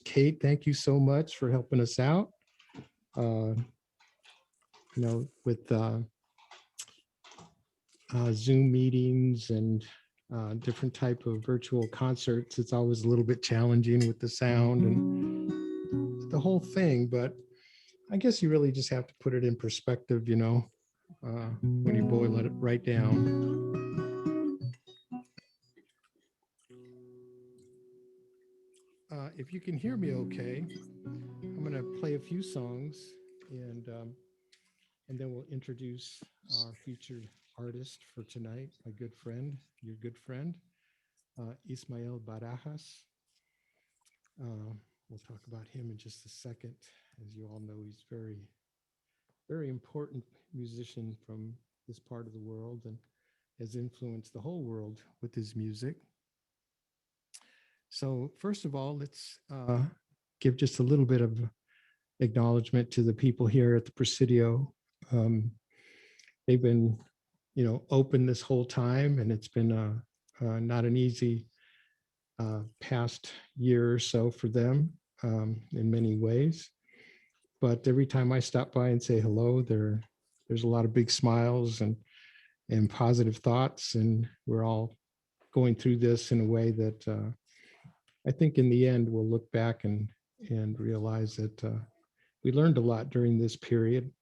Kate, thank you so much for helping us out. Uh, with Zoom meetings and different type of virtual concerts, it's always a little bit challenging with the sound and the whole thing. But I guess you really just have to put it in perspective, when you boil it right down. If you can hear me okay, I'm going to play a few songs and then we'll introduce our featured artist for tonight, my good friend, your good friend, Ismael Barajas. We'll talk about him in just a second. As you all know, he's very important musician from this part of the world and has influenced the whole world with his music. So first of all, let's give just a little bit of acknowledgement to the people here at the Presidio. They've been, open this whole time, and it's been not an easy past year or so for them in many ways. But every time I stop by and say hello, there's a lot of big smiles and positive thoughts, and we're all going through this in a way that I think in the end we'll look back and realize that we learned a lot during this period,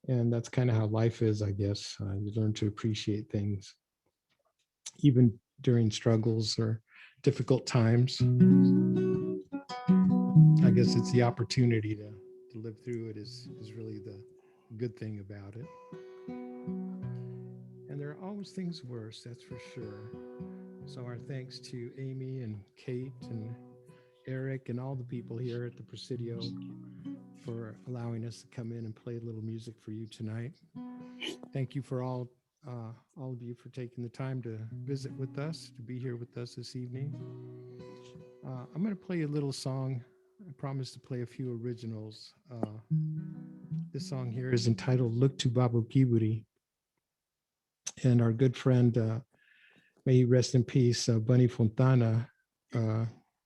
and that's kind of how life is, I guess. You learn to appreciate things, even during struggles or difficult times. I guess it's the opportunity to live through it is really the good thing about it. And there are always things worse, that's for sure. So our thanks to Amy and Kate and Eric and all the people here at the Presidio for allowing us to come in and play a little music for you tonight. Thank you for all of you for taking the time to visit with us, to be here with us this evening. I'm going to play a little song. I promised to play a few originals. This song here is entitled "Look to Babu Kiburi," and our good friend, may he rest in peace, Bunny Fontana,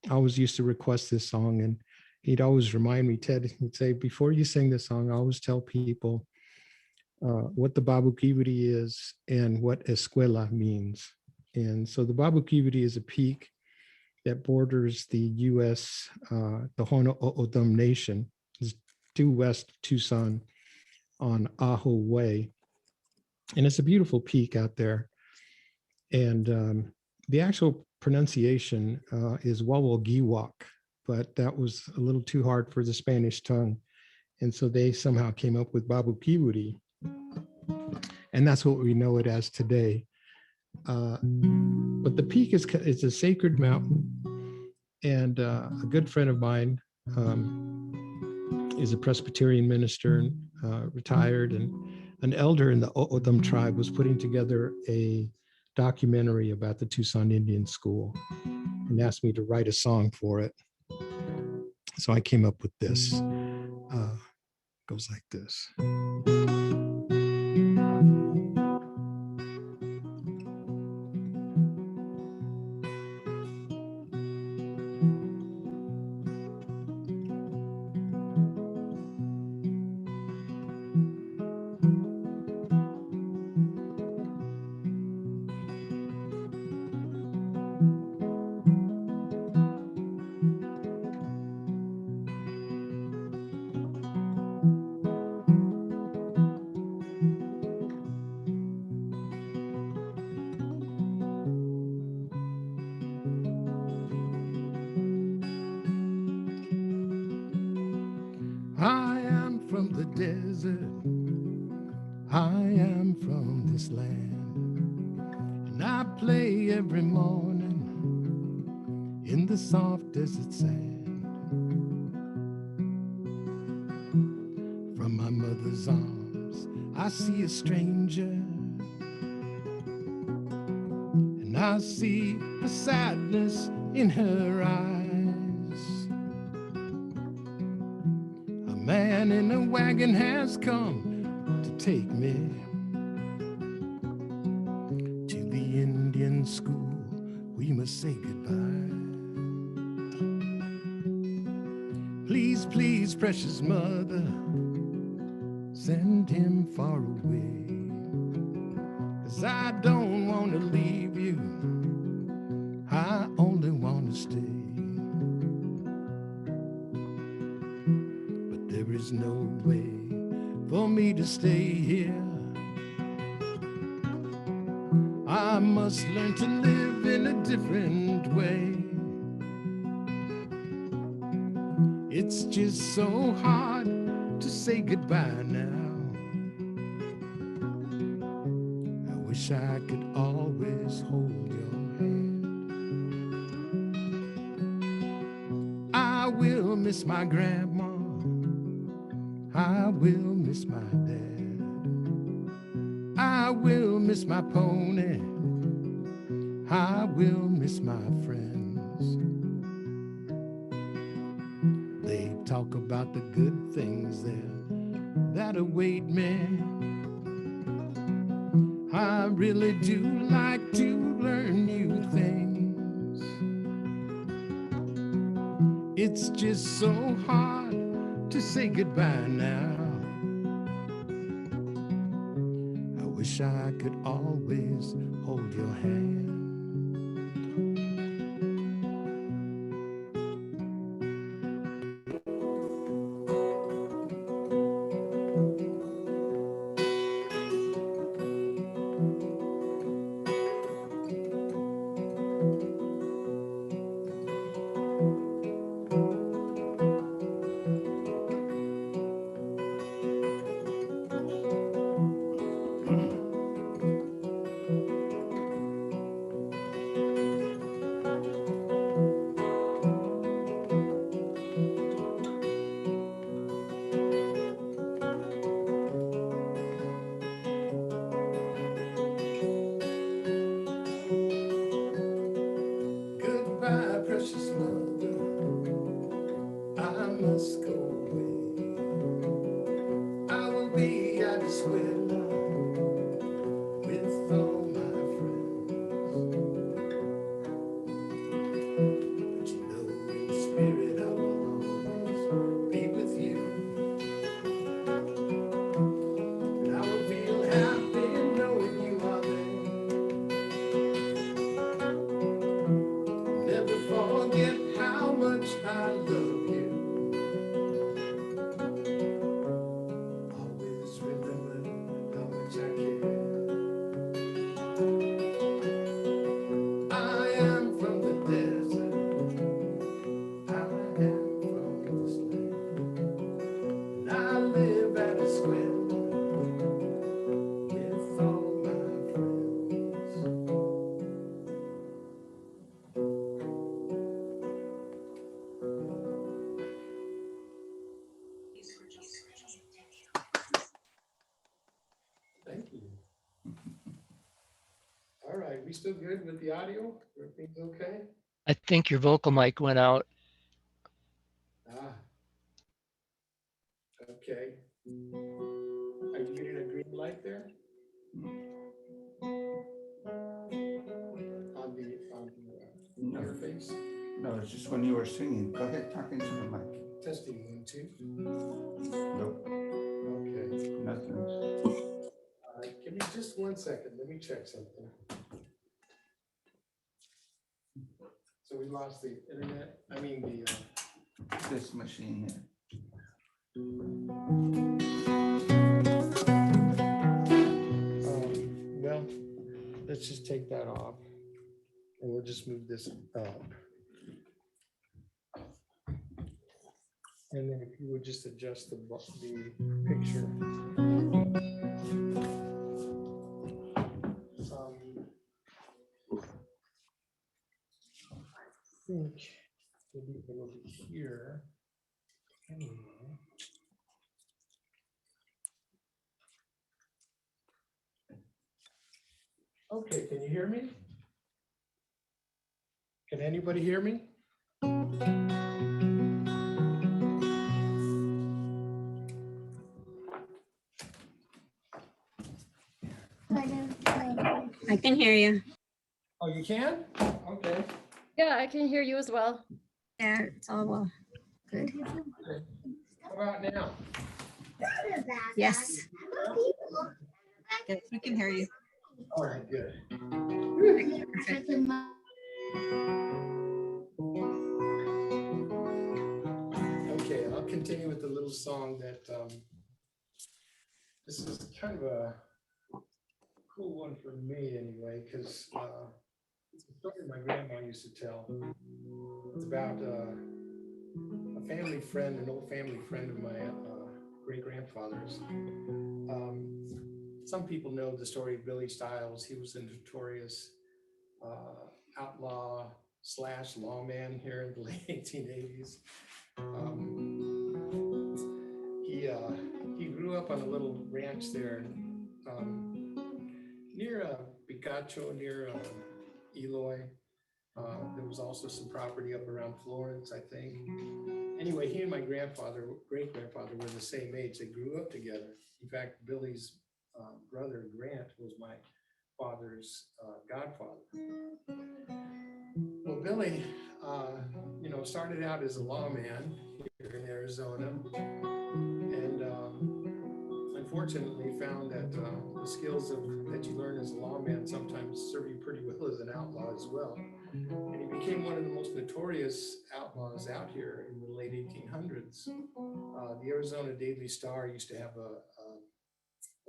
always used to request this song, and he'd always remind me, Ted, he'd say, before you sing this song, I always tell people what the Babu Kiburi is and what escuela means. And so the Babu Kiburi is a peak that borders the U.S., the Hono O'odham Nation, is due west of Tucson on Ajo Way. And it's a beautiful peak out there. And the actual pronunciation is Wawagiwak, but that was a little too hard for the Spanish tongue. And so they somehow came up with Babu Kiburi. And that's what we know it as today. But the peak is a sacred mountain. And a good friend of mine is a Presbyterian minister, retired, and an elder in the O'odham tribe was putting together a documentary about the Tucson Indian School and asked me to write a song for it. So I came up with this. Goes like this. I am from the desert, I am from this land, and I play every morning in the soft desert sand. From my mother's arms, I see a stranger, and I see the sadness in her eyes. A man in a wagon has come to take me to the Indian school. We must say goodbye. Please, please, precious mother, send him far away. 'Cause I don't want to leave you, I only want to stay. But there is no way for me to stay here. I must learn to live in a different way. It's just so hard to say goodbye now. I wish I could always hold your hand. I will miss my grandma, I will miss my dad, I will miss my pony, I will miss my friends. They talk about the good things there that await me. I really do like to learn new things. It's just so hard to say goodbye now. I wish I could always hold your hand. Goodbye, precious mother, I must go away. I will be at the square with all my friends. But you know, in spirit, I will always be with you. And I will feel happy knowing you are there. Never forget how much I love you. Always remember how much I care. I am from the desert, I am from this land, and I live at a square with all my friends. Thank you. All right, we still good with the audio? Everything's okay? I think your vocal mic went out. Ah, okay. Are you getting a green light there? On the No, interface? no, it's just when you were singing. Go ahead, talk into the mic. Testing 1, 2. Nope, Okay. nothing. All right, give me just 1 second. Let me check something. So we lost the internet. I mean the. This machine here. Well, let's just take that off, and we'll just move this up. And then if you would just adjust the picture. I think maybe it'll be here. Anyway. Okay, can you hear me? Can anybody hear me? I can hear you. Oh, you can? Okay. Yeah, I can hear you as well. Yeah, it's all well. Good. How about now? Yes. Yes, we can hear you. All right, good. Okay, I'll continue with the little song that this is kind of a cool one for me anyway, because it's a story my grandma used to tell. It's about a family friend, an old family friend of my great grandfather's. Some people know the story of Billy Stiles. He was a notorious outlaw slash lawman here in the late 1880s. He grew up on a little ranch there near Picacho, near Eloy. There was also some property up around Florence, I think. Anyway, he and my grandfather, great grandfather, were the same age. They grew up together. In fact, Billy's brother Grant was my father's godfather. Well, Billy, started out as a lawman here in Arizona, and unfortunately found that the skills that you learn as a lawman sometimes serve you pretty well as an outlaw as well. And he became one of the most notorious outlaws out here in the late 1800s. The Arizona Daily Star used to have a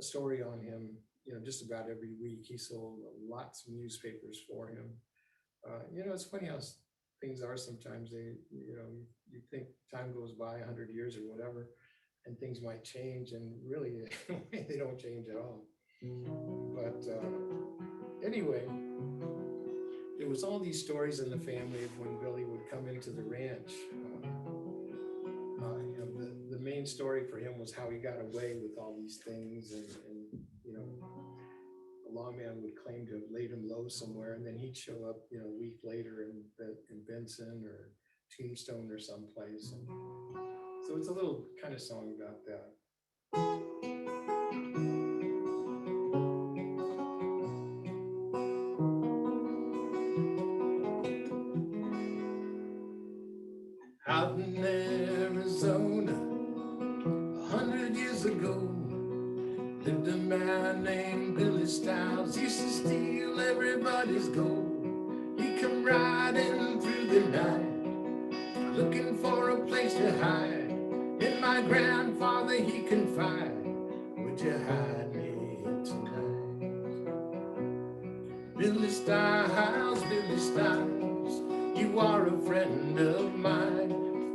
story on him, just about every week. He sold lots of newspapers for him. It's funny how things are sometimes. You think time goes by 100 years or whatever, and things might change, and really they don't change at all. But anyway, there was all these stories in the family of when Billy would come into the ranch. The main story for him was how he got away with all these things, and a lawman would claim to have laid him low somewhere, and then he'd show up, a week later in Benson or Tombstone or someplace. And so it's a little kind of song about that. Out in Arizona, 100 years ago, lived a man named Billy Stiles. Used to steal everybody's gold. He'd come riding through the night, looking for a place to hide. In my grandfather he confide, would you hide me tonight? Billy Stiles, you are a friend of mine.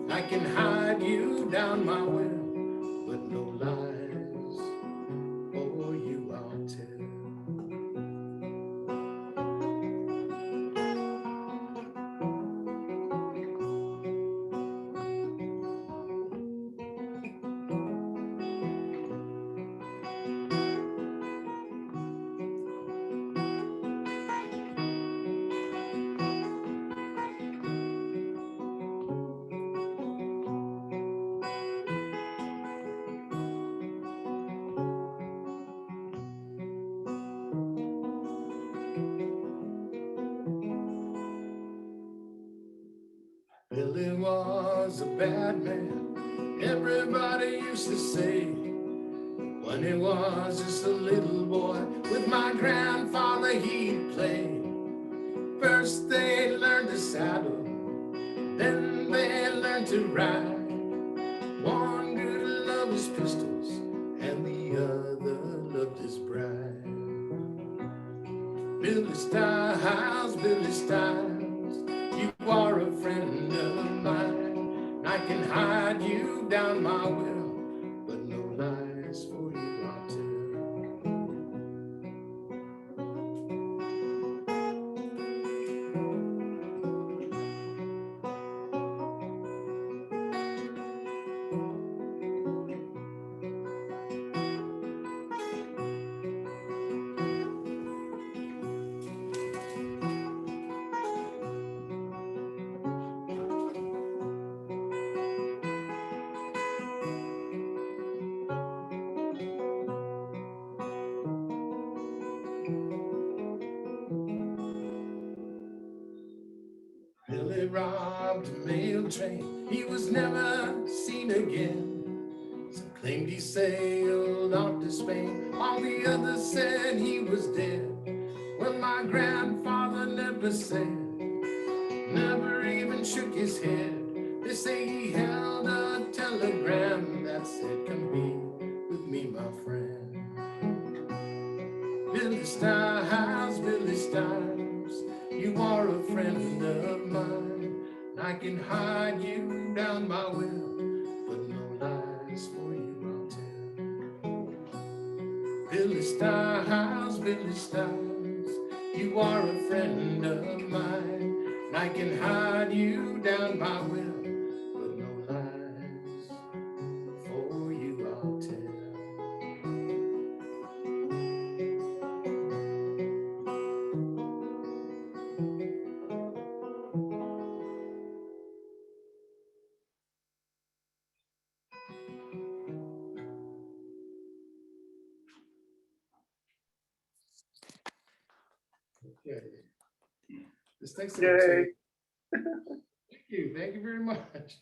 I can hide you down my well, but no lies for you I'll tell. Billy was a bad man, everybody used to say. When he was just a little boy, with my grandfather he'd play. First they learned to saddle, then they learned to ride. One grew to love his pistols, and the other loved his bride. Billy Stiles, you are a friend of mine. I can hide you down my well, but no lies for you I'll tell. Billy robbed the mail train. He was never seen again. Some claimed he sailed off to Spain, all the others said he was dead. Well, my grandfather never said, never even shook his head. They say he held a telegram that said, come be with me, my friend. Billy Stiles, Billy Stiles, you are a friend of mine. I can hide you down my well, but no lies for you I'll tell. Billy Stiles, Billy Stiles, you are a friend of mine. I can hide you down my well, but no lies for you I'll tell. Okay. This next little tune. Thank you very much.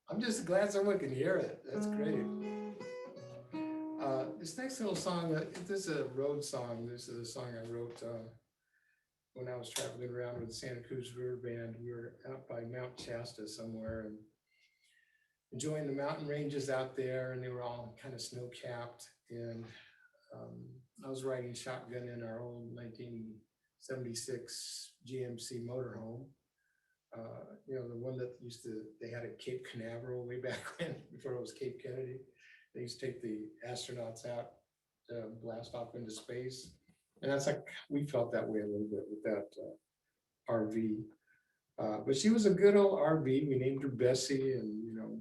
I'm just glad someone can hear it. That's great. This next little song, this is a road song. This is a song I wrote when I was traveling around with the Santa Cruz River Band. We were out by Mount Shasta somewhere and enjoying the mountain ranges out there, and they were all kind of snow-capped. And I was riding shotgun in our old 1976 GMC motorhome. You know, the one that they had at Cape Canaveral way back when, before it was Cape Kennedy. They used to take the astronauts out to blast off into space. And that's like, we felt that way a little bit with that RV. But she was a good old RV. We named her Bessie, and you know,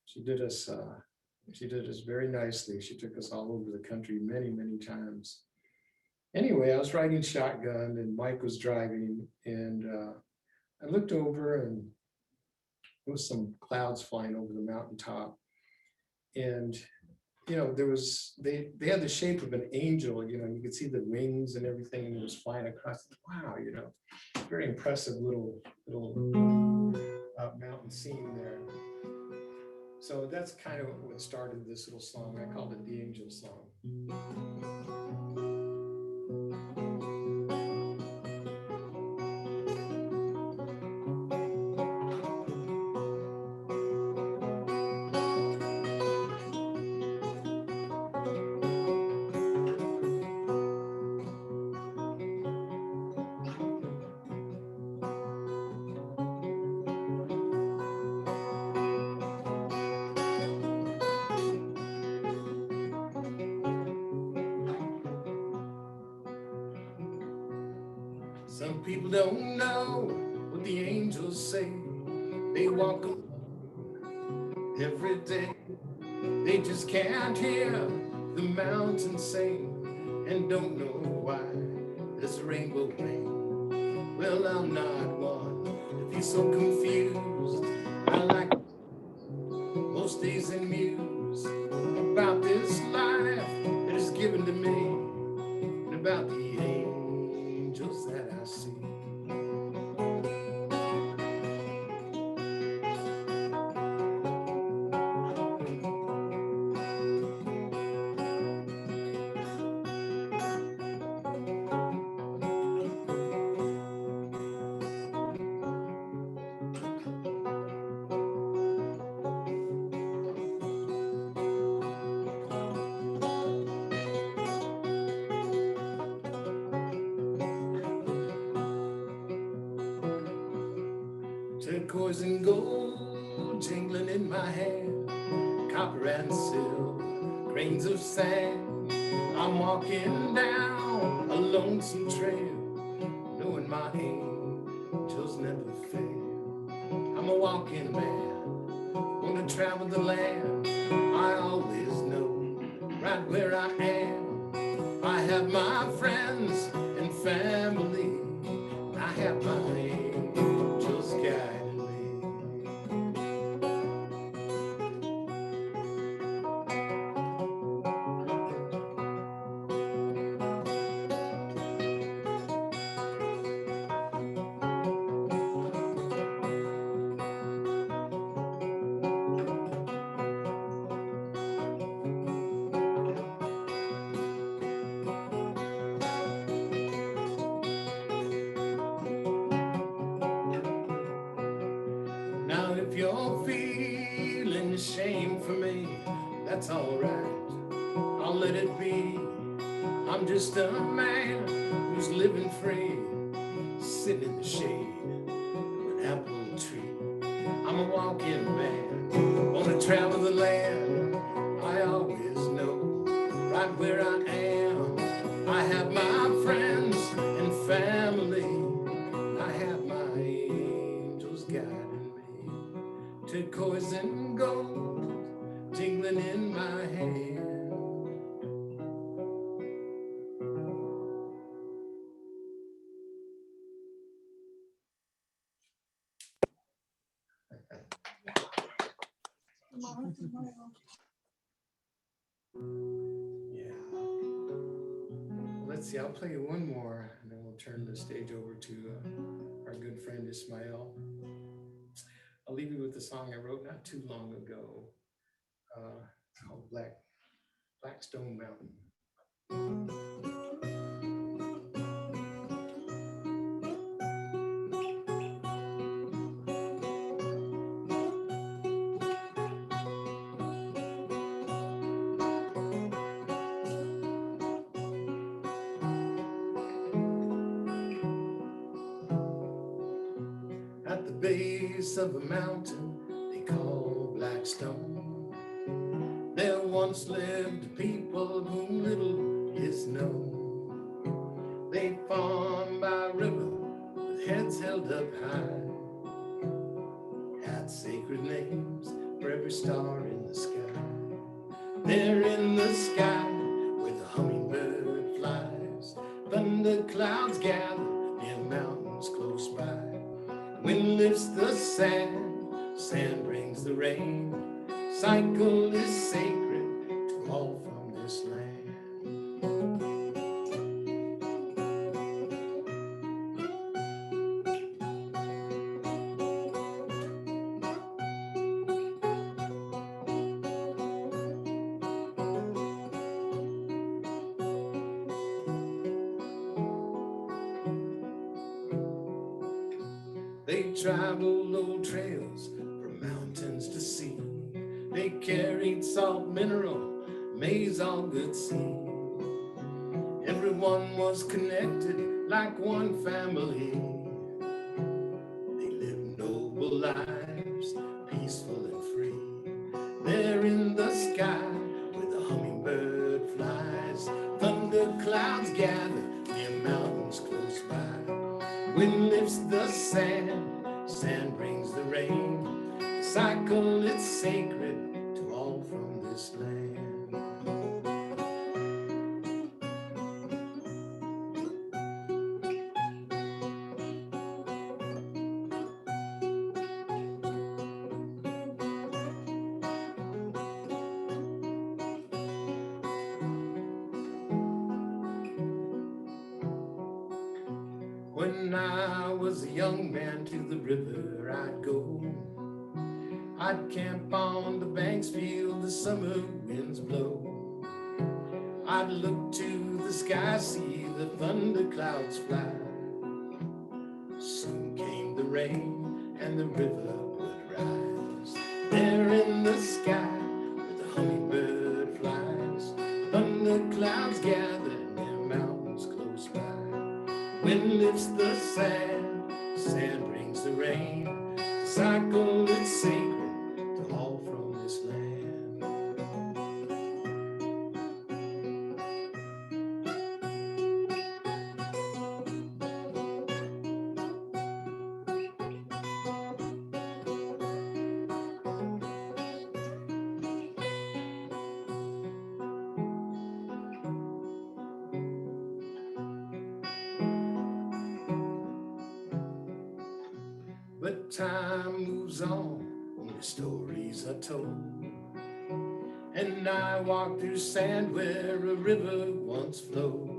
she did us very nicely. She took us all over the country many, many times. Anyway, I was riding shotgun and Mike was driving, and I looked over and there was some clouds flying over the mountaintop. And, you know, they had the shape of an angel, you know, you could see the wings and everything, and it was flying across. Wow, you know, very impressive little mountain scene there. So that's kind of what started this little song. I called it the Angel Song. Some people don't know what the angels say. They walk along every day. They just can't hear the mountains sing and don't know why there's rainbow rain. Well, I'm not one to be so confused. I like most days and muse about this life that is given to me and about the angels that I see. Turquoise and gold jingling in my hand, copper and silver, grains of sand. I'm walking down a lonesome trail, knowing my angels never fail. I'm a walking man, gonna travel the land. I always know right where I am. I have my friends and family. I have my angels guiding me. if you're feeling shame for me, that's all right. I'll let it be. I'm just a man who's living free, sitting in the shade of an apple tree. I'm a walking man, wanna travel the land. I always know right where I am. I have my friends and family. I have my angels guiding me. Turquoise and gold tingling in my hand. Yeah. Let's see, I'll play you one more and then we'll turn the stage over to our good friend Ismael. I'll leave you with a song I wrote not too long ago called Blackstone Mountain. At the base of a mountain they call Blackstone, there once lived a people whom little is known. They farmed by a river with heads held up high, had sacred names for every star in the sky. There in the sky where the hummingbird flies, thunder clouds gather near mountains close by. Wind lifts the sand, sand brings the rain. Cycle is sacred to all from this land. They traveled old trails from mountains to sea. They carried salt mineral, maize all good seed. Everyone was connected like one family. They lived noble lives, peaceful and free. There in the sky where the hummingbird flies, thunder clouds gather near mountains close by. Wind lifts the sand, sand brings the rain. The cycle, it's sacred to all from this land. When I was a young man, to the river I'd go. I'd camp on the banks, feel the summer winds blow. I'd look to the sky, see the thunder clouds fly. Soon came the rain and the river would rise. There in the sky where the hummingbird flies, thunder clouds gather near mountains close by. Wind lifts the sand, sand brings the rain. The cycle, it's sacred to all from this land. But time moves on, only stories are told. And I walk through sand where a river once flowed.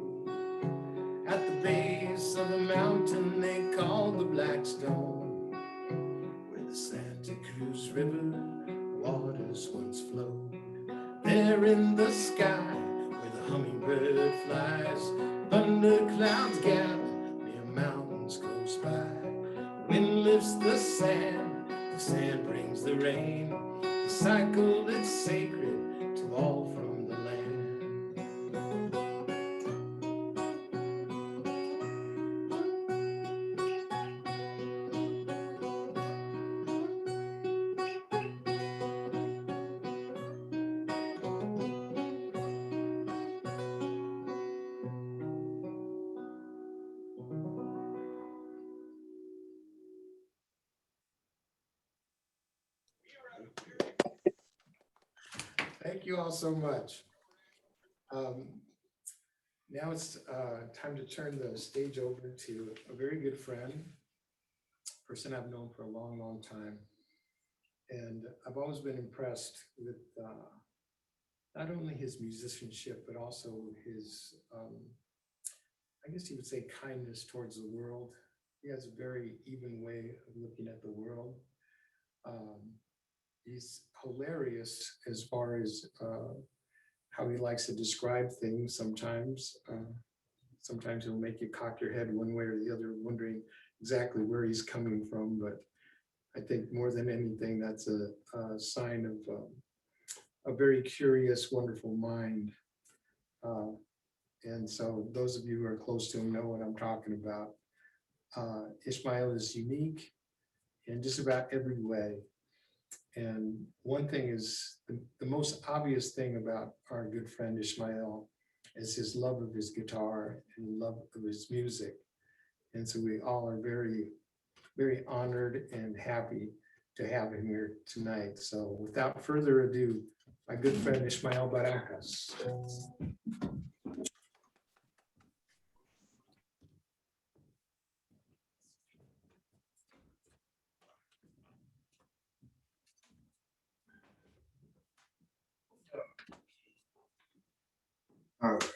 At the base of a mountain they call the Blackstone, where the Santa Cruz River waters once flowed. There in the sky where the hummingbird flies, thunder clouds gather near mountains close by. Wind lifts the sand, the sand brings the rain, the cycle that's sacred to all from the land. Thank you all so much. Now it's time to turn the stage over to a very good friend, person I've known for a long, long time. And I've always been impressed with not only his musicianship, but also his, I guess you would say, kindness towards the world. He has a very even way of looking at the world. He's hilarious as far as how he likes to describe things sometimes. Sometimes he'll make you cock your head one way or the other, wondering exactly where he's coming from. But I think more than anything, that's a sign of a very curious, wonderful mind. And so those of you who are close to him know what I'm talking about. Ismael is unique in just about every way. And one thing is the most obvious thing about our good friend Ismael is his love of his guitar and love of his music. And so we all are very, very honored and happy to have him here tonight. So without further ado, my good friend Ismael Barajas. All right.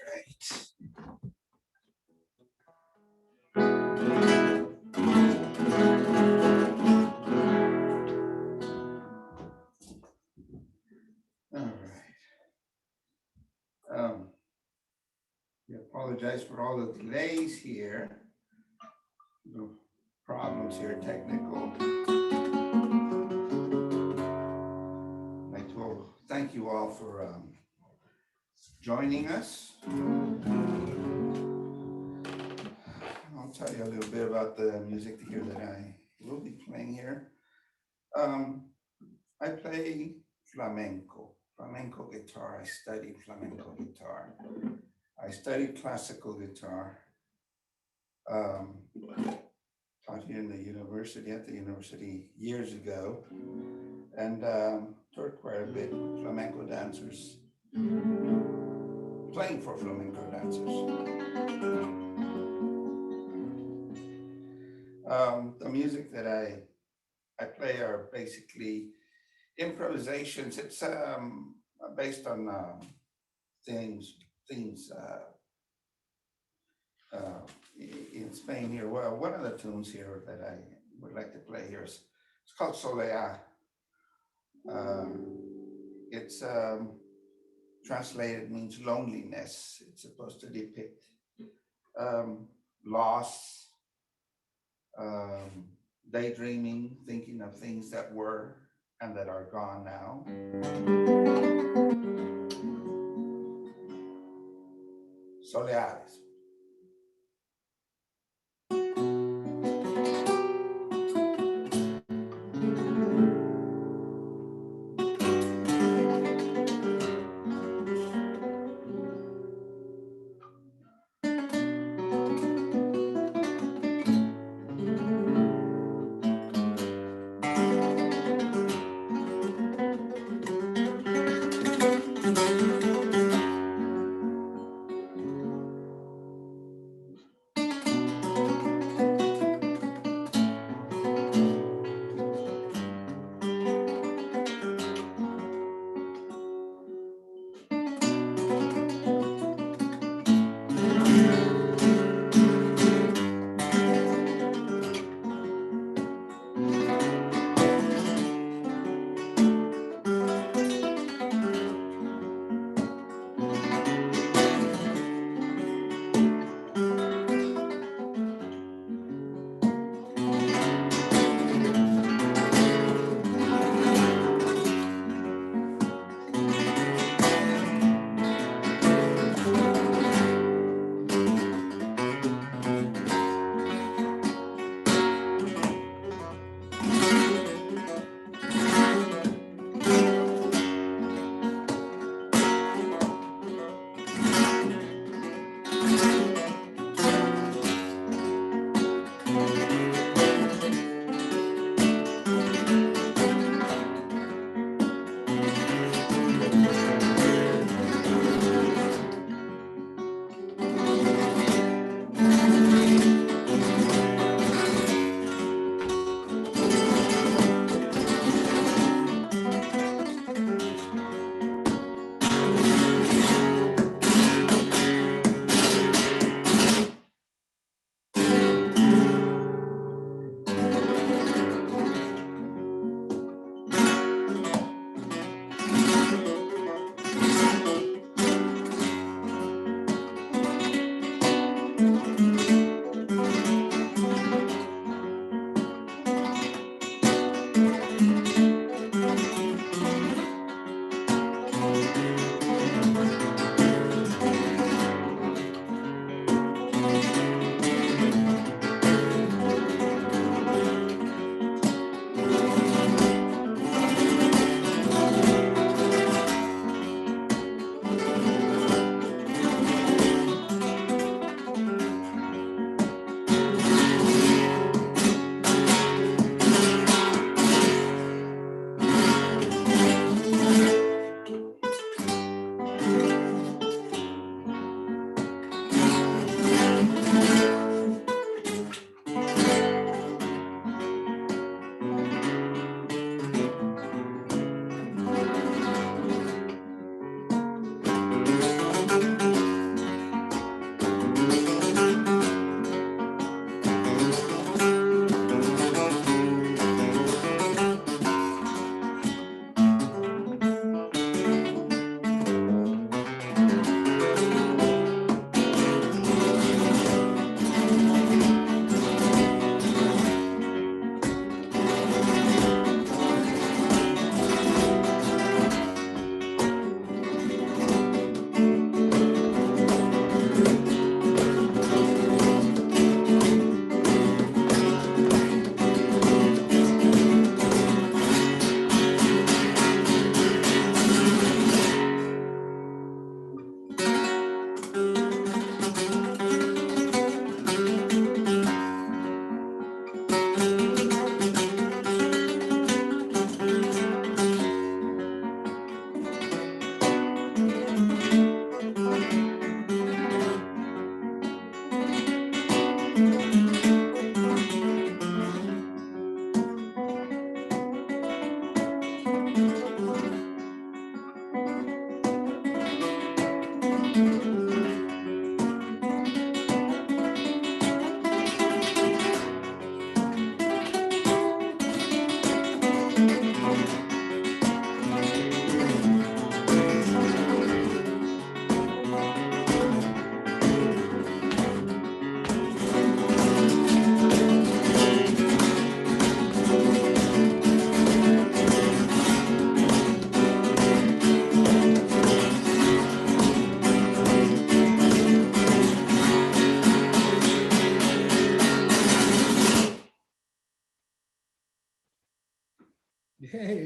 All right. We apologize for all the delays here. No problems here, technical. Thank you all for joining us. I'll tell you a little bit about the music here that I will be playing here. I play flamenco guitar. I studied flamenco guitar. I studied classical guitar. Taught here in the university, at the university years ago, and toured quite a bit with flamenco dancers, playing for flamenco dancers. The music that I play are basically improvisations. It's based on themes in Spain here. Well, one of the tunes here that I would like to play here is it's called Soleá. It's translated means loneliness. It's supposed to depict loss, daydreaming, thinking of things that were and that are gone now. Soleares.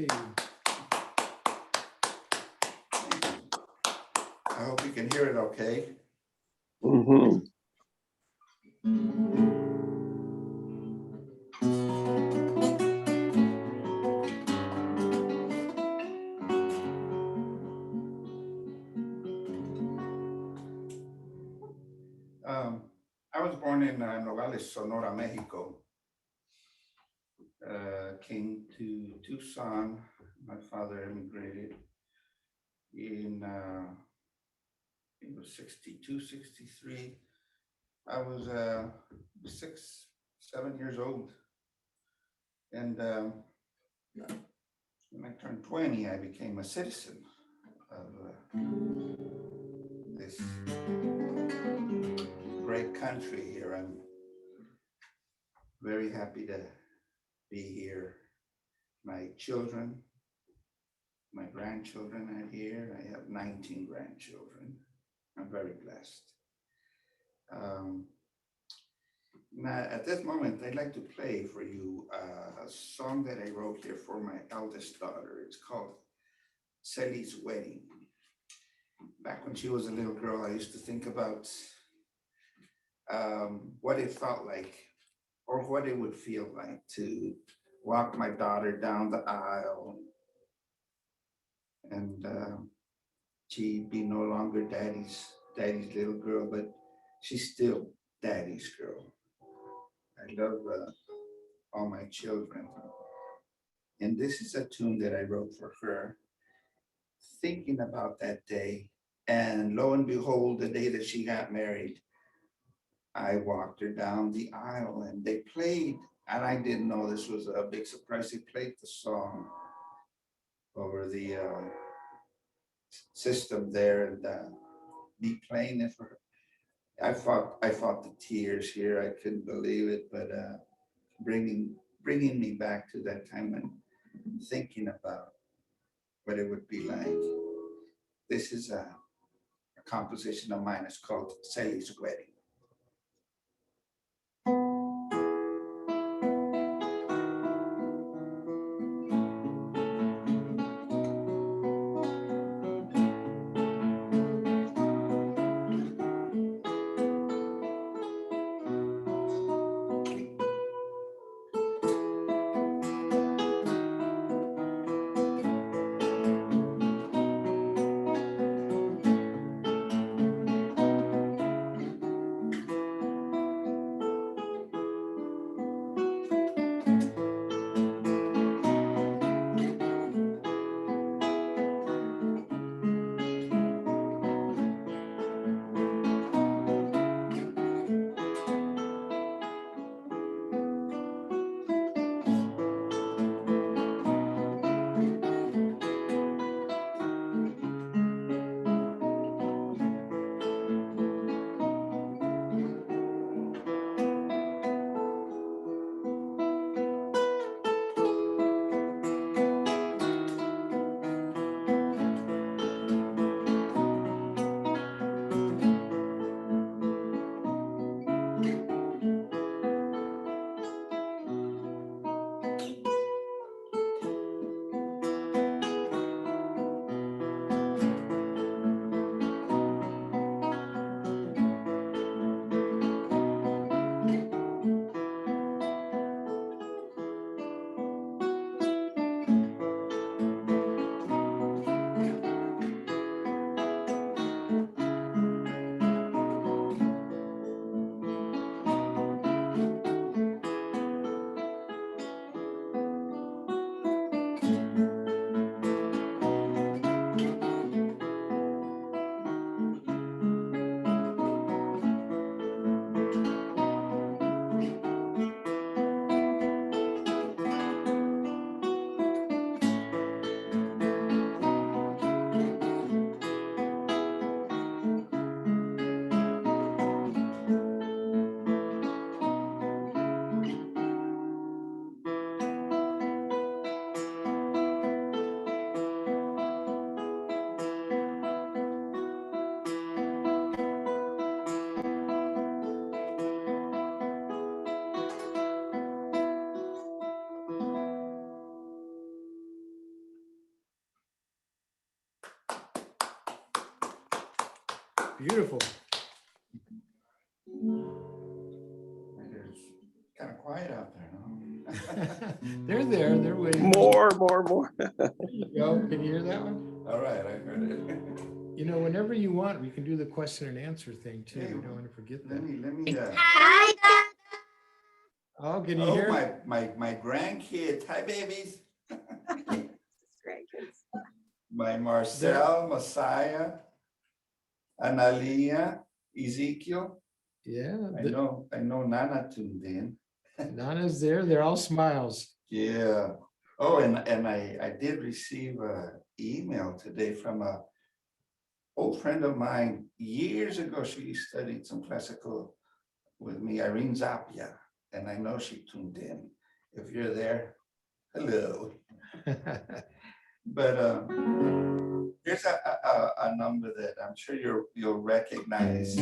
Hey, I hope you can hear it okay. Mhm. I was born in Nogales, Sonora, Mexico. Came to Tucson. My father immigrated in it was 62, 63. I was 6, 7 years old. And when I turned 20, I became a citizen of this great country here. I'm very happy to be here. My children, my grandchildren are here. I have 19 grandchildren. I'm very blessed. Now, at this moment, I'd like to play for you a song that I wrote here for my eldest daughter. It's called Celi's Wedding. Back when she was a little girl, I used to think about what it felt like or what it would feel like to walk my daughter down the aisle and she'd be no longer daddy's little girl, but she's still daddy's girl. I love all my children. And this is a tune that I wrote for her, thinking about that day. And lo and behold, the day that she got married, I walked her down the aisle and they played, and I didn't know this was a big surprise. They played the song over the system there and me playing it for her. I fought the tears here. I couldn't believe it, but bringing me back to that time and thinking about what it would be like. This is a composition of mine. It's called Celi's Wedding. Beautiful. It's kind of quiet out there, no? They're there. They're waiting. More. There you go. Can you hear that one? All right, I heard it. You know, whenever you want, we can do the question and answer thing too. Hey, We don't want to forget Let that. me, Oh, can you oh, hear? my grandkids. Hi, babies. Grandkids. My Marcel, Messiah, Analia, Ezekiel. Yeah. I know Nana tuned in. Nana's there. They're all smiles. Yeah. Oh, and I did receive a email today from a old friend of mine years ago. She studied some classical with me, Irene Zapia, and I know she tuned in. If you're there, hello. But here's a number that I'm sure you'll recognize.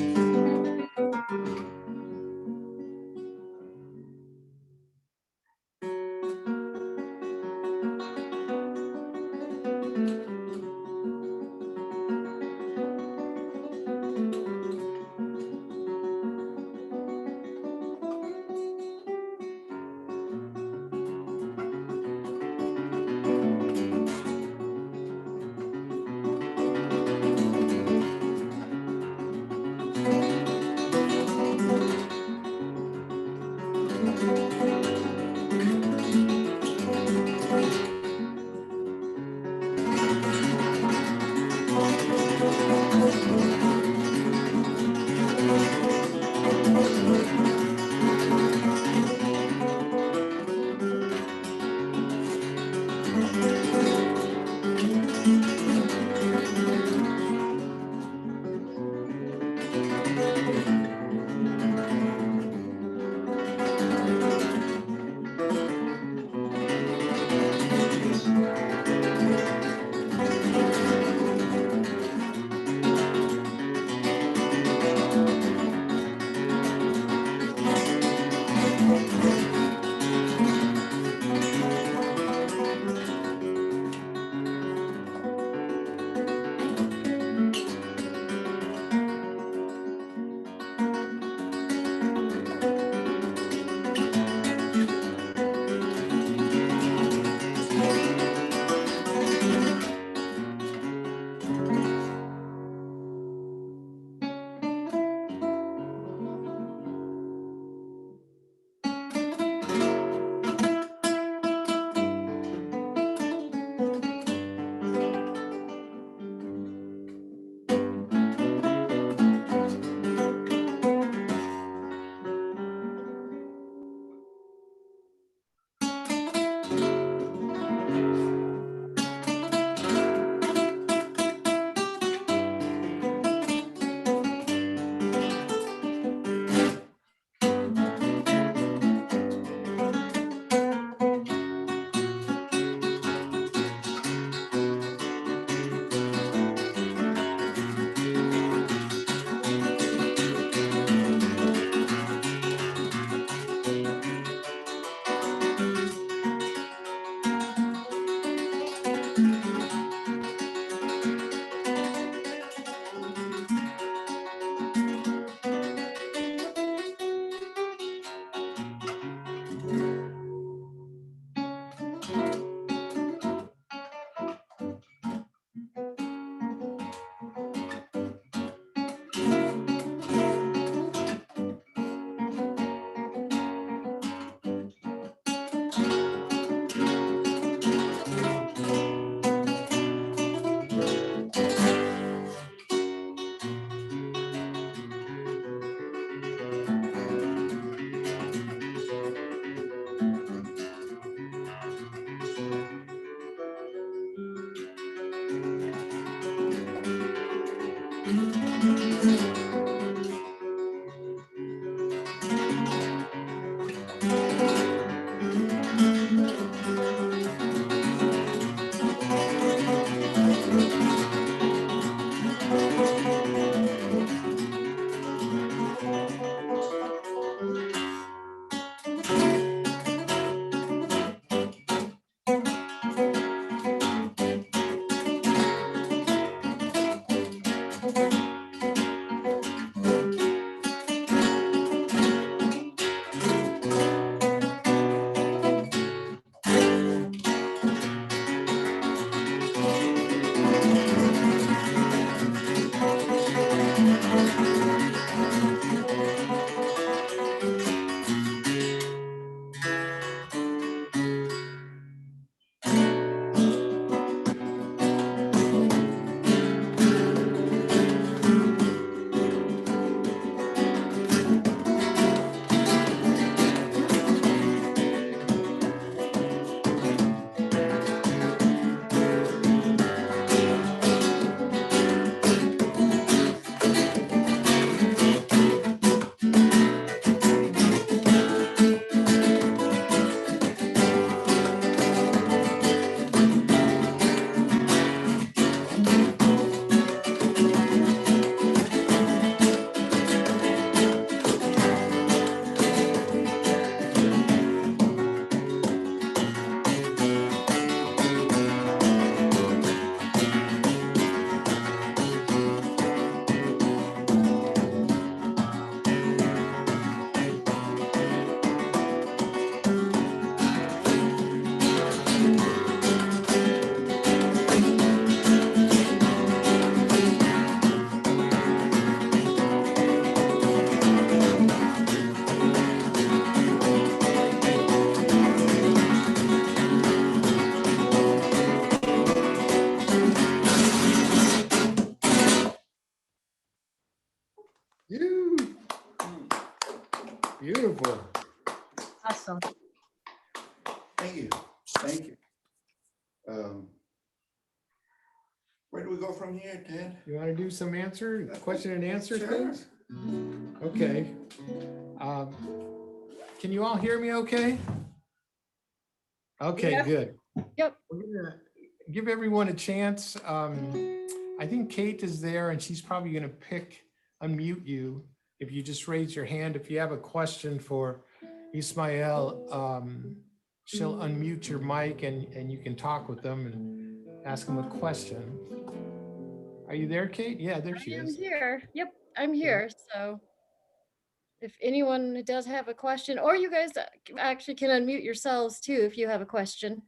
Beautiful. Awesome. Thank you. Thank you. Where do we go from here, Ted? You want to do some question and answer Sure. things? Okay. Can you all hear me okay? Okay, Yep. good. Yep. We're gonna give everyone a chance. I think Kate is there and she's probably gonna unmute you. If you just raise your hand, if you have a question for Ismael, she'll unmute your mic and you can talk with them and ask them a question. Are you there, Kate? Yeah, there she I am is. here. Yep, I'm here. So if anyone does have a question, or you guys actually can unmute yourselves too if you have a question.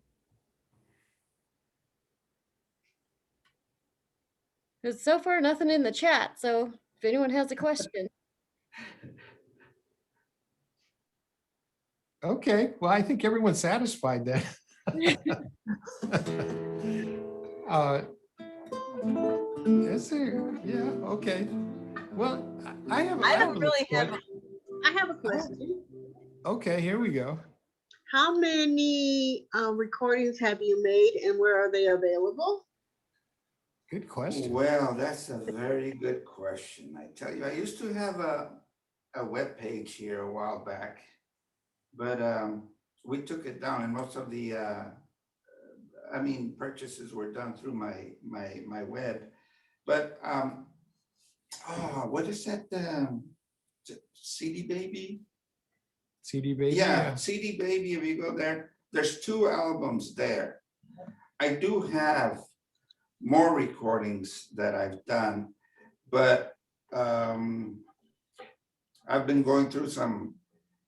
Because so far nothing in the chat. So if anyone has a question. Okay, well, I think everyone's satisfied then. Is there? Yeah, okay. Well, I have I a don't little really have, question. I have a question. Okay, here we go. How many recordings have you made and where are they available? Good question. Well, that's a very good question. I tell you, I used to have a web page here a while back, but we took it down, and most of the purchases were done through my web. But what is that? CD Baby? CD Baby? Yeah, CD Baby. If you go there, there's 2 albums there. I do have more recordings that I've done, but I've been going through some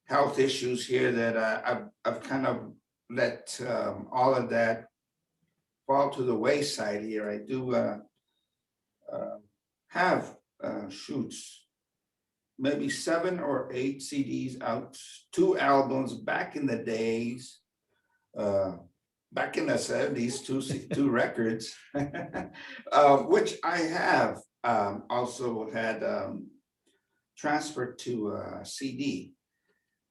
health issues here that I've kind of let all of that fall to the wayside here. I do have shoots, maybe 7 or 8 CDs out, 2 albums back in the days, back in the 70s, two records, which I have also had transferred to CD.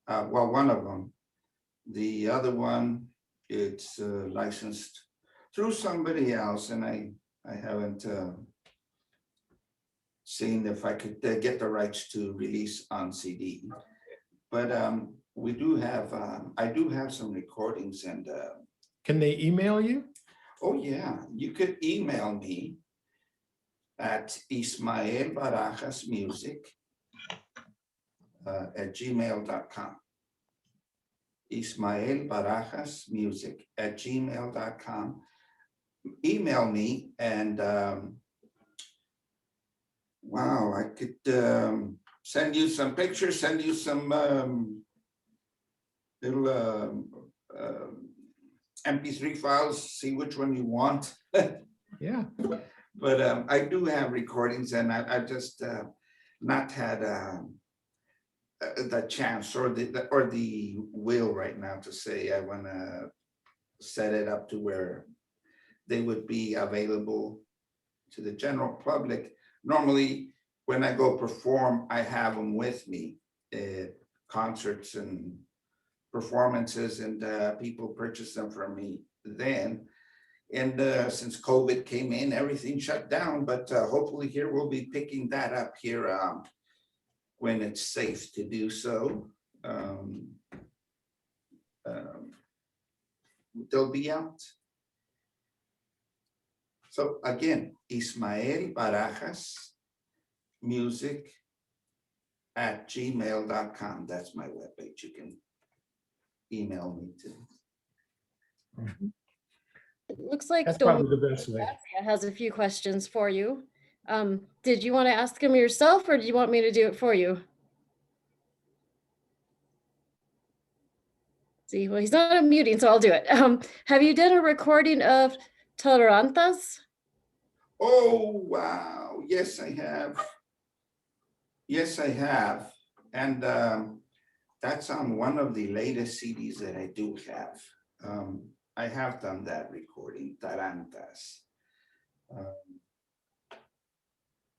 Well, one of them. The other one, it's licensed through somebody else, and I haven't seen if I could get the rights to release on CD. But we do have, I do have some recordings, and Can they email you? oh yeah, you could email me at ismaelbarajasmusic@gmail.com. ismaelbarajasmusic@gmail.com. Email me, and wow, I could send you some pictures, send you some little MP3 files, see which one you want. Yeah. But I do have recordings, and I've just not had the chance or the will right now to say I want to set it up to where they would be available to the general public. Normally, when I go perform, I have them with me at concerts and performances, and people purchase them from me then. And since COVID came in, everything shut down, but hopefully here we'll be picking that up here when it's safe to do so. They'll be out. So again, Ismael Barajas music@gmail.com. That's my webpage. You can email me too. It looks like That's Don probably the best way. has a few questions for you. Did you want to ask him yourself, or do you want me to do it for you? See, well, he's not unmuting, so I'll do it. Have you done a recording of Tolerantas? Oh, wow. Yes, I have. Yes, I have. And that's on one of the latest CDs that I do have. I have done that recording, Tarantas.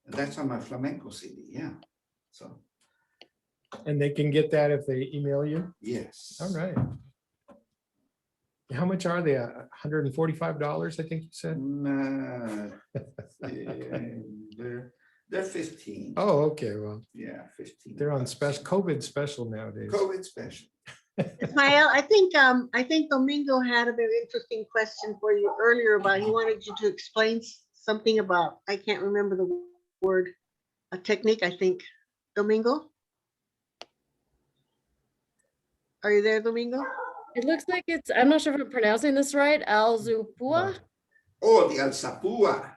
That's on my flamenco CD, yeah. So And they can get that if they email you? Yes. All right. How much are they? $145, I think you said? Nah, they're 15. Oh, okay, well, Yeah, 15. they're on bucks. special, COVID special nowadays. COVID special. Ismael, I think Domingo had a very interesting question for you earlier about, he wanted you to explain something about, I can't remember the word, a technique, I think. Domingo? Are you there, Domingo? It looks like it's, I'm not sure if I'm pronouncing this right, Alzupua. Oh, the alzapua.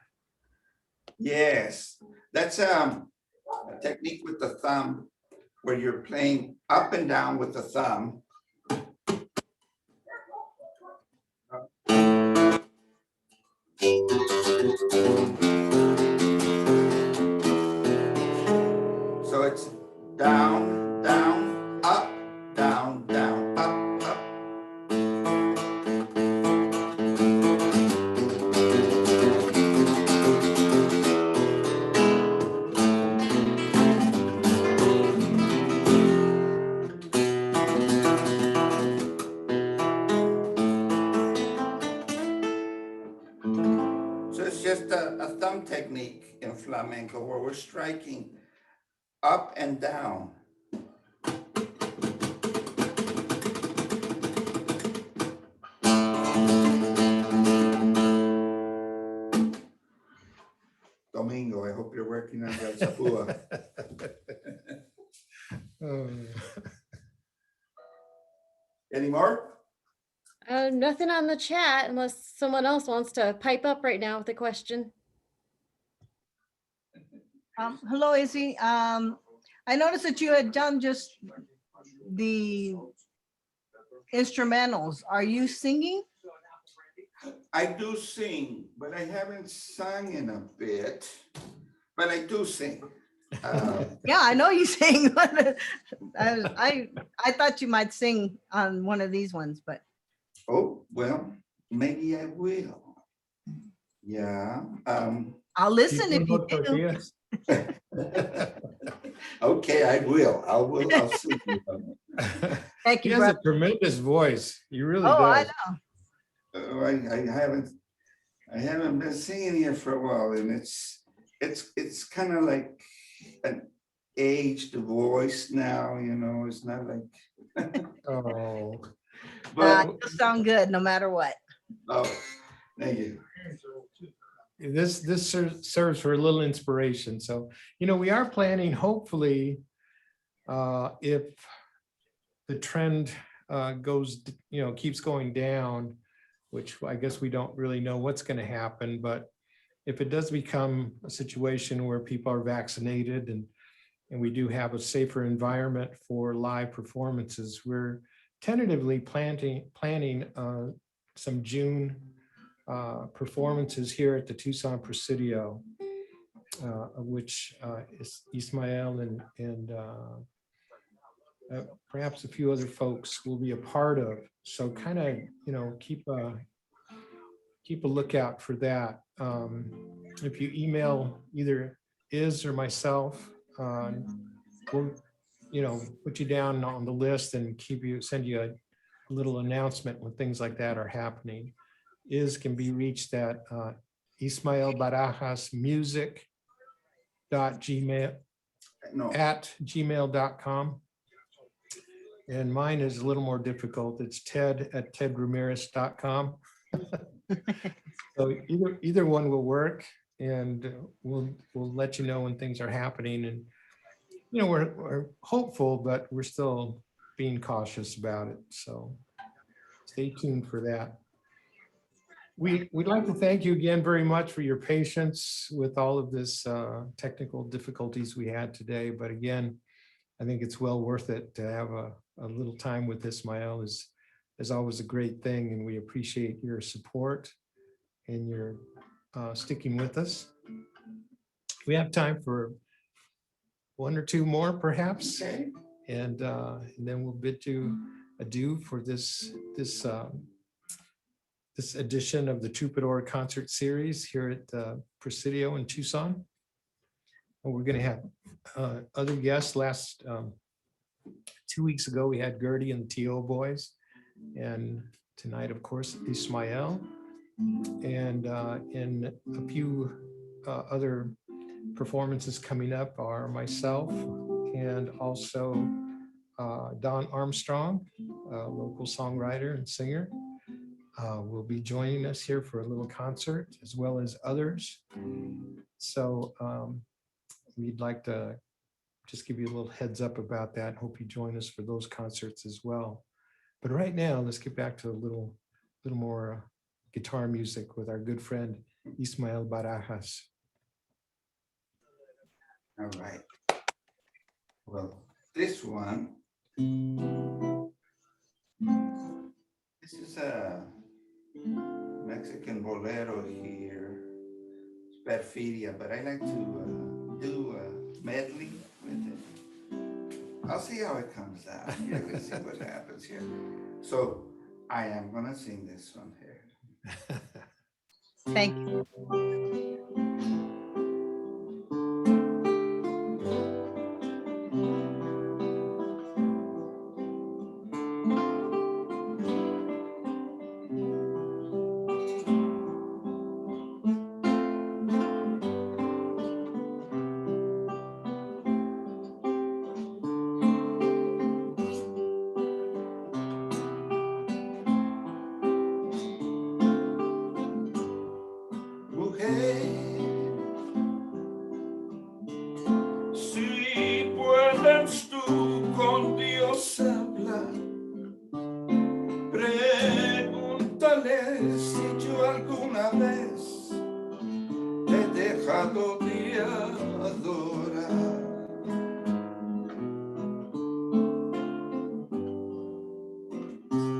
Yes, that's a technique with the thumb where you're playing up and down with the thumb. So it's down, down, up, down, down, up, up. So it's just a thumb technique in flamenco where we're striking up and down. Domingo, I hope you're working on the alzapua. Oh. Any more? Nothing on the chat unless someone else wants to pipe up right now with a question. Hello, Izzy. I noticed that you had done just the instrumentals. Are you singing? I do sing, but I haven't sung in a bit, but I do sing. Yeah, I know you sing. But I thought you might sing on one of these ones, but Oh, well, maybe I will. Yeah. I'll listen if you do. Tortillas? Okay, I will. I'll sing. Thank He you, has a brother. tremendous voice. He really Oh, I does. know. I haven't been singing here for a while, and it's kind of like an aged voice now, you know. It's not like. Oh, But You sound good no matter what. oh, thank you. this serves for a little inspiration. So, you know, we are planning, hopefully, if the trend goes, you know, keeps going down, which I guess we don't really know what's going to happen, but if it does become a situation where people are vaccinated and we do have a safer environment for live performances, we're tentatively planning some June performances here at the Tucson Presidio, which Ismael and perhaps a few other folks will be a part of. So kind of, you know, keep a lookout for that. If you email either Iz or myself, we'll, you know, put you down on the list and send you a little announcement when things like that are happening. Iz can be reached at Ismael Barajas music @gmail.com. And mine is a little more difficult. It's ted@tedramirez.com. So either one will work, and we'll let you know when things are happening. And you know, we're hopeful, but we're still being cautious about it. So stay tuned for that. We'd like to thank you again very much for your patience with all of this technical difficulties we had today. But again, I think it's well worth it to have a little time with Ismael. Is always a great thing, and we appreciate your support and your sticking with us. We have time for one or two more, perhaps, Okay. and then we'll bid you adieu for this edition of the Troubadour concert series here at Presidio in Tucson. And we're going to have other guests. 2 weeks ago, we had Gertie and the T.O. Boys. And tonight, of course, Ismael. And in a few other performances coming up are myself and also Don Armstrong, a local songwriter and singer, will be joining us here for a little concert, as well as others. So we'd like to just give you a little heads up about that. Hope you join us for those concerts as well. But right now, let's get back to a little more guitar music with our good friend Ismael Barajas. All right. Well, this one, this is a Mexican bolero here. It's Perfidia, but I like to do a medley with it. I'll see how it comes out. Yeah, we'll see what happens here. So I am gonna sing this one here. Thank you. Si puedes tú con Dios hablar, pregúntale si yo alguna vez te he dejado de adorar.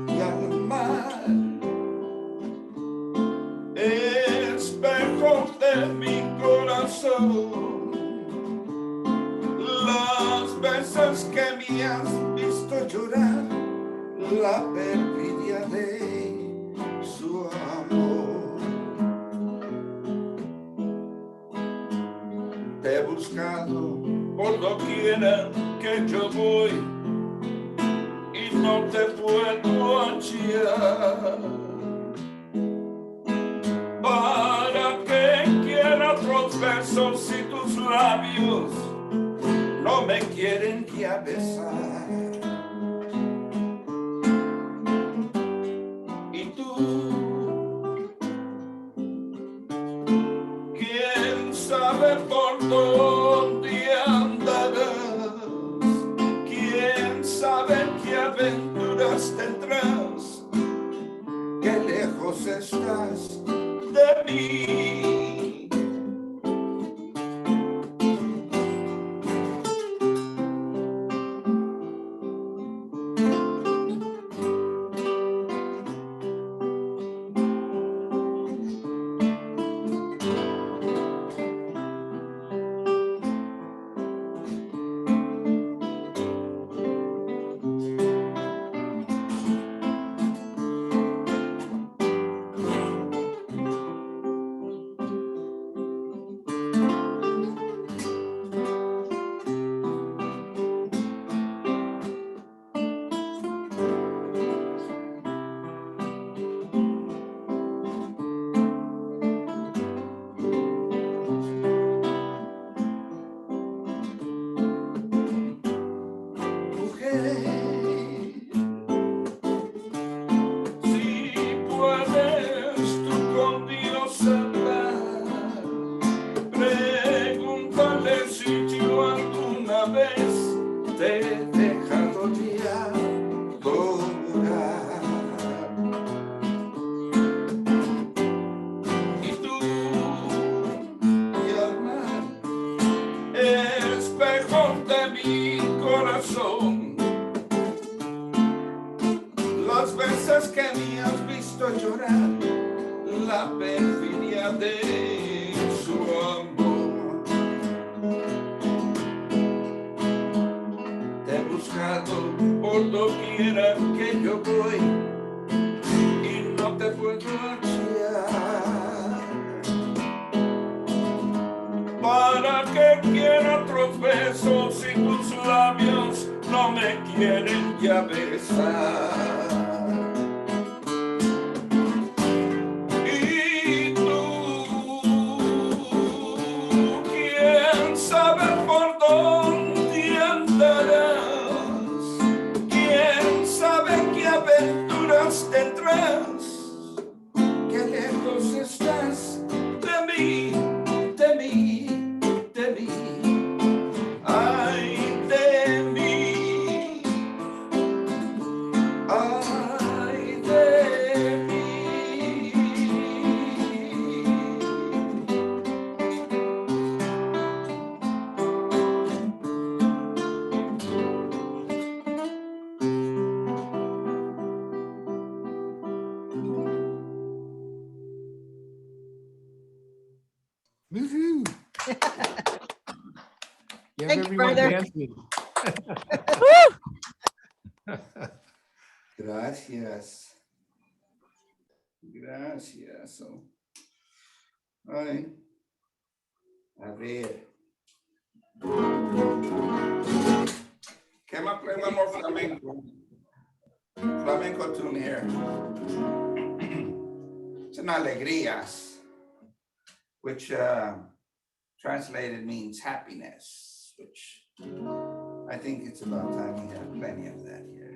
Y al mar, espejo de mi corazón, las veces que me has visto llorar, la perfidia de su amor. Te he buscado por doquiera que yo voy y no te puedo hallar. ¿Para qué quiero otros besos si tus labios no me quieren ya besar? Y tú, quién sabe por dónde andarás, quién sabe qué aventuras tendrás, qué lejos estás de mí. Las veces que me has visto llorar, la perfidia de su amor. Te he buscado por doquiera que yo voy y no te puedo hallar. ¿Para qué quiero otros besos si tus labios no me quieren ya besar. Y tú, quién sabe por dónde andarás, quién sabe qué aventuras tendrás, qué lejos estás de mí, de mí, de mí. Ay, de mí, ay, de mí. Woohoo! You have Thank you, everyone brother. dancing. Gracias. Gracias. Ay, a ver. Can I play one more flamenco? Flamenco tune here. It's an alegrías, which translated means happiness, which I think it's about time we have plenty of that here.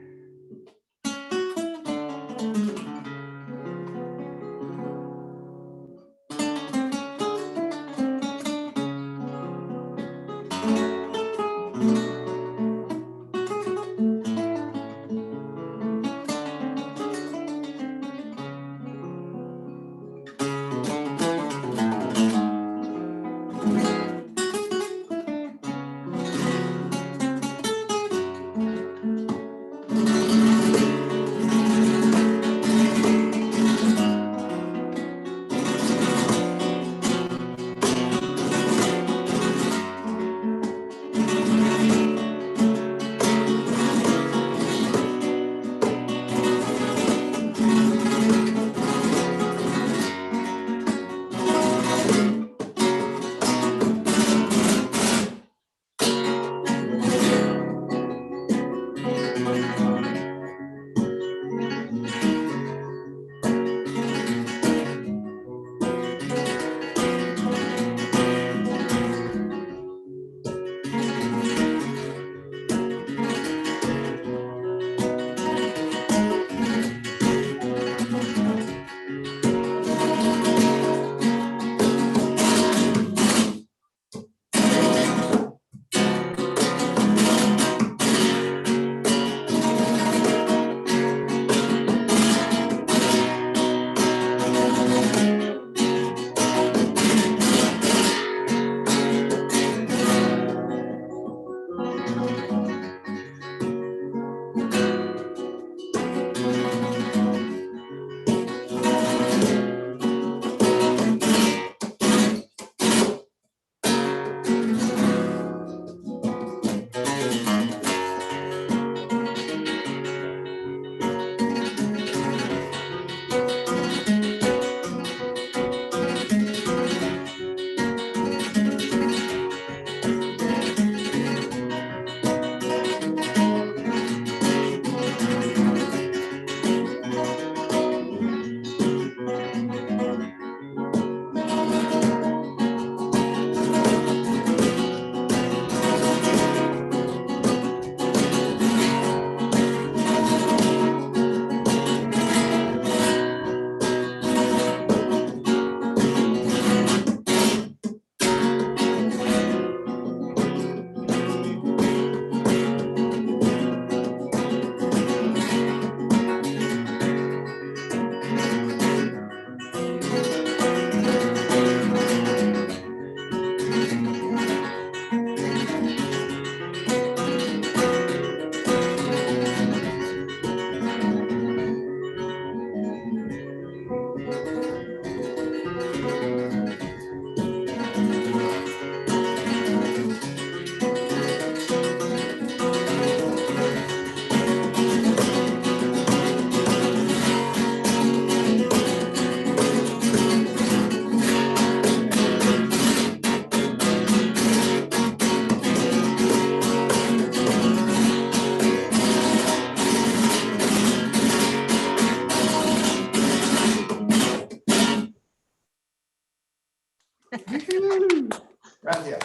Gracias.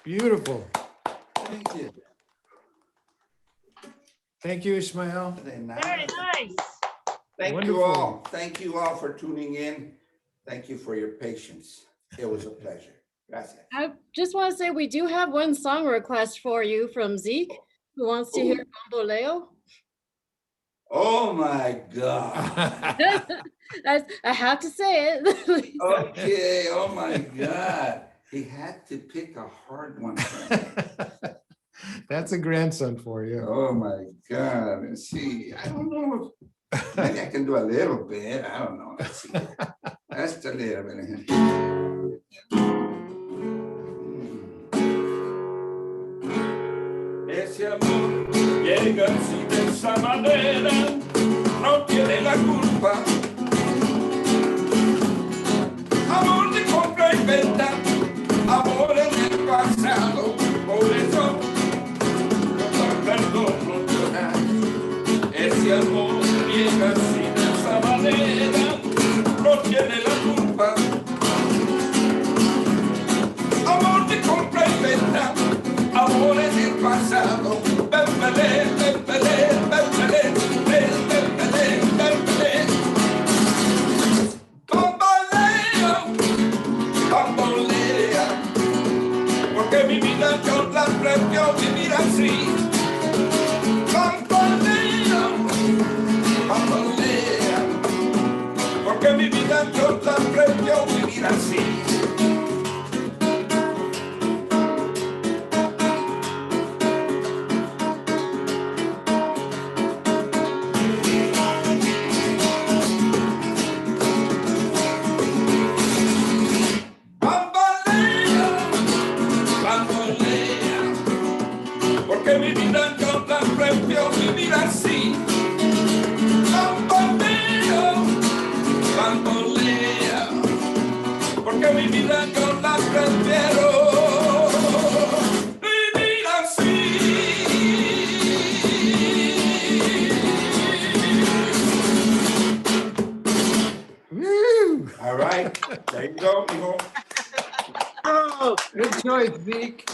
Beautiful. Thank you. Thank you, Ismael. Very nice. Thank Wonderful. you all. Thank you all for tuning in. Thank you for your patience. It was a pleasure. Gracias. I just want to say we do have one song request for you from Zeke, who wants to hear Bamboleo. Oh my God. I have to say it. Okay, oh my God. He had to pick a hard one for me. That's a grandson for you. Oh my God. Let's see. I don't know. Maybe I can do a little bit. I don't know. Let's see. Just a little bit. Ese amor llega así de esa manera, no tiene la culpa. Amor de compra y venta, amor en el pasado, por eso no perdono llorar. Ese amor llega así de esa manera, no tiene la culpa. Amor de compra y venta, amor en el pasado. Bembelé, bembelé, bembelé, bembelé, bembelé. Bambolea, bambolea, porque mi vida yo la prefiero vivir así. Bambolea, bambolea, porque mi vida yo la prefiero vivir así. Porque mi vida yo la prefiero vivir así. Bamboleo, bambolea, porque mi vida yo la prefiero vivir así. Woo! All right, there you go, mijo. Oh, Good choice, Zeke.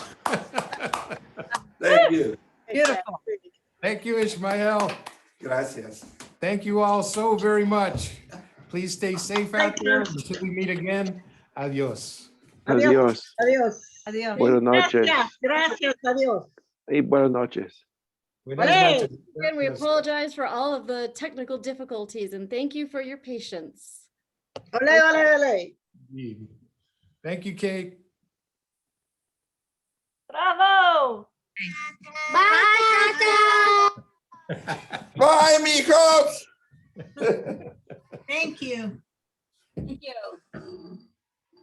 Thank you. Beautiful. Thank you, Ismael. Gracias. Thank you all so very much. Please stay safe out Thank you. there until we meet again. Adios. Adiós. Adiós. Adiós. Buenas noches. Gracias, gracias, adiós. Y buenas noches. Buenas Hey. noches. And we apologize for all of the technical difficulties and thank you for your patience. Ole, ole, ole. Indeed. Thank you, Kate. Bravo. Bye, mijos. Thank you. Thank you.